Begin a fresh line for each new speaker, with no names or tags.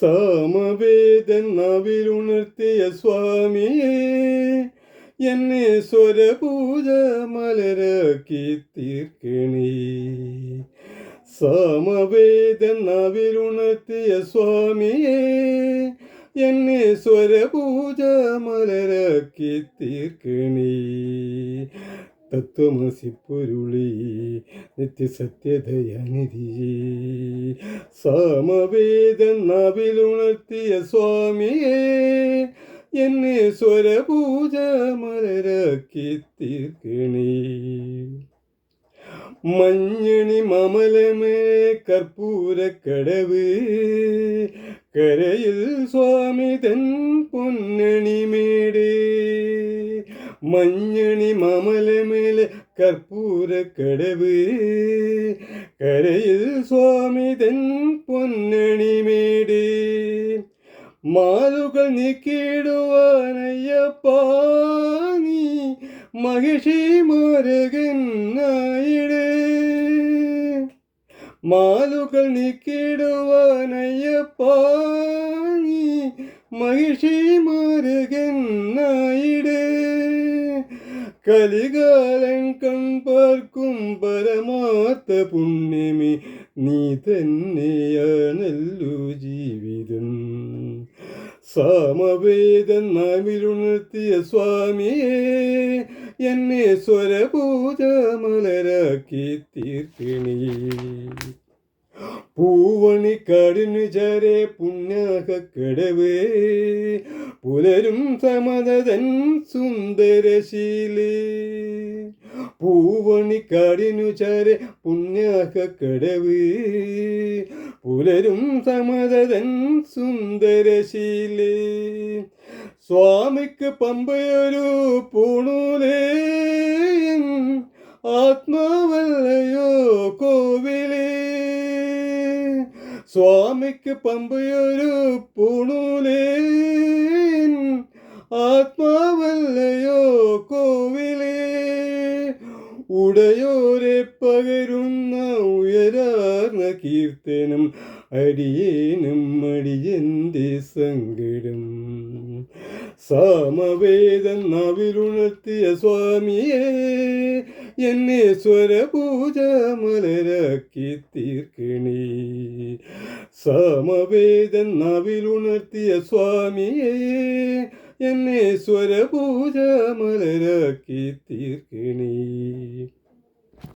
സാമവേദൻ നാവിലുണർത്തിയ സ്വാമിയെ എന്നെ സ്വരപൂജ മലരാക്കി തീർക്കണേ. സാമവേദൻ നാവിലുണർത്തിയ സ്വാമിയെ എന്നെ സ്വരപൂജ മലരാക്കി തീർക്കണേ. തത്വമസി പൊരുളി നിത്യസത്യദയാനിധിയേ സാമവേദൻ നാവിലുണർത്തിയ സ്വാമിയെ എന്നെ സ്വരപൂജ മലരാക്കി തീർക്കണേ. മഞ്ഞണി മമലമേ കർപ്പൂരക്കടവ് കരയിൽ സ്വാമി തൻ പൊന്നണിമേട്. മഞ്ഞണി മമലമേലെ കർപ്പൂരക്കടവ് കരയിൽ സ്വാമി തൻ പൊന്നണിമേട്. മാലുകൾ നീക്കിടുവാനയ്യപ്പാ നീ മഹിഷി മാരകനായിടേ. മാലുകൾ നീക്കിടുവാനയ്യപ്പാ നീ മഹിഷി മാരകനായിടേ. കലികാലൻ കൺപാർക്കും പരമാർത്ഥ പുണ്യമേ നീ തന്നെയാണല്ലോ ജീവിതം. സാമവേദൻ നാവിലുണർത്തിയ സ്വാമിയെ എന്നെ സ്വരപൂജ മലരാക്കി തീർക്കണേ. പൂവണിക്കാടിനു ചാരെ പുണ്യാകക്കടവ് പുലരും സമതൻ സുന്ദരശീലേ. പൂവണിക്കാടിനു ചാരെ പുണ്യാകക്കടവ് പുലരും സമതൻ സുന്ദരശീലേ. സ്വാമിക്ക് പമ്പയൊരു പൂണൂലേ ആത്മാവല്ലയോ കോവിലേ. സ്വാമിക്ക് പമ്പയൊരു പൂണൂലേ ആത്മാവല്ലയോ കോവിലേ. ഉടയോരെ പകരുന്ന ഉയരാർന്ന കീർത്തനം അടിയേനും അടിയന്റെ സങ്കടം. സാമവേദൻ നാവിലുണർത്തിയ സ്വാമിയെ എന്നെ സ്വരപൂജ മലരാക്കി തീർക്കണേ. സാമവേദൻ നാവിലുണർത്തിയ സ്വാമിയെ എന്നെ സ്വരപൂജ മലരാക്കി തീർക്കണേ.